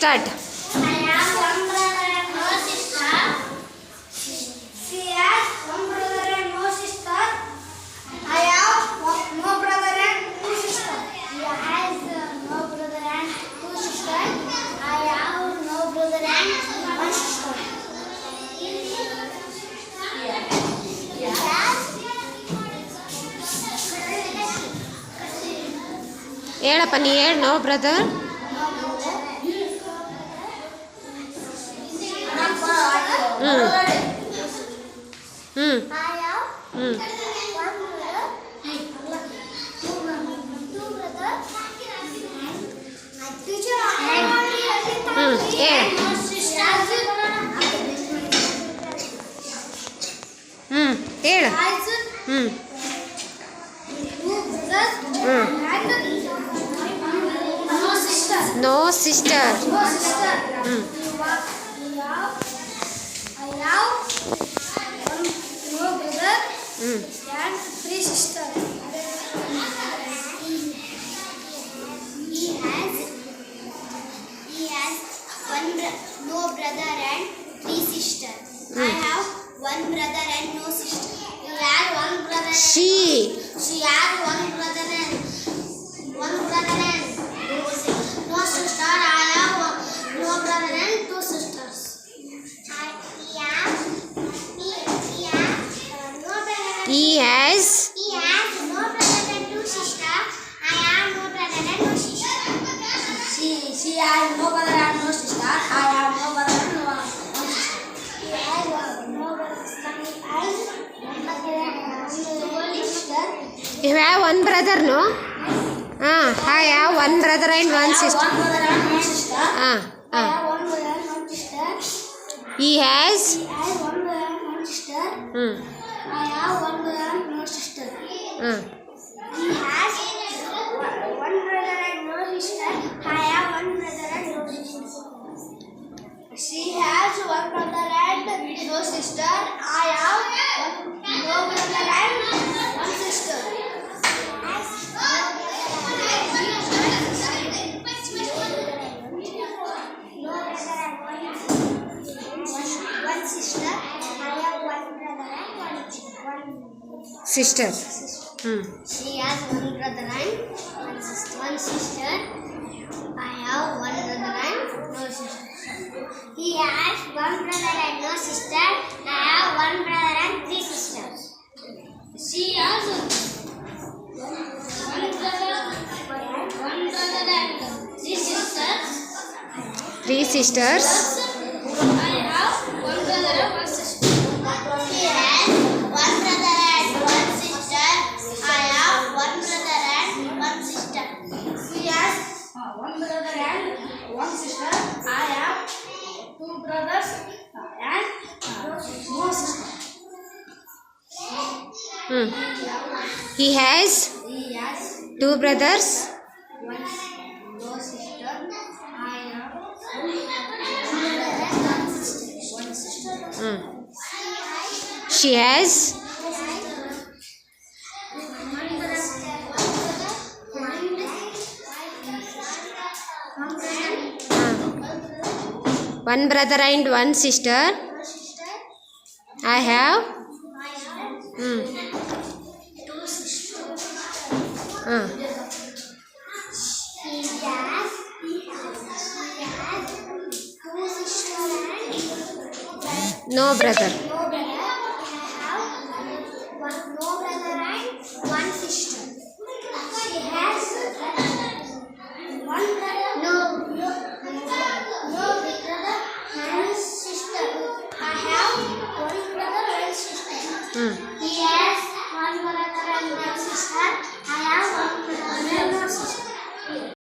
Start. I have one brother and no sister. She has one brother and no sister. I have no brother and two sisters. He has no brother and two sisters. I have no brother and one sister. ಹೇಳಪ್ಪ ನೀ ಹೇಳು. No brother. ಹ್ಞೂ ಹ್ಞೂ ಹ್ಞೂ ಹೇಳು. ಹ್ಞೂ no sister. ಹ್ಞೂ ಹ್ಞೂ and three sisters. He has no brother and three sisters. I have one brother and no sister. He has one brother. She has one brother and no sister. I have no brother and two sisters. he has no brother and two sisters. I have no brother and no sister. She has no brother and no sister. I have no brother and no sister. He has no brother and one sister. you have one brother, no? I have one brother and one sister. One brother and one sister. I have one brother and one sister. he has one brother and one sister. I have one brother and no sister. He has one brother and no sister. I have one brother and no sister. She has one brother and no sister. I have no brother and one sister. One sister. I have one brother and one sister. She has one brother and one sister. I have one brother and no sister. He has one brother and no sister. I have one brother and three sisters. She has one brother and three sisters. Three sisters. I have one brother and one sister. He has one brother and one sister. I have one brother and one sister. He has one brother and one sister. I have two brothers and no sister. he has two brothers. One no sister. I have one brother and one sister. she has one brother and one sister. I have two sisters. He has two sisters and no brother. no brother. I have no brother and one sister. She has one brother, no brother and sister. I have one brother and sister.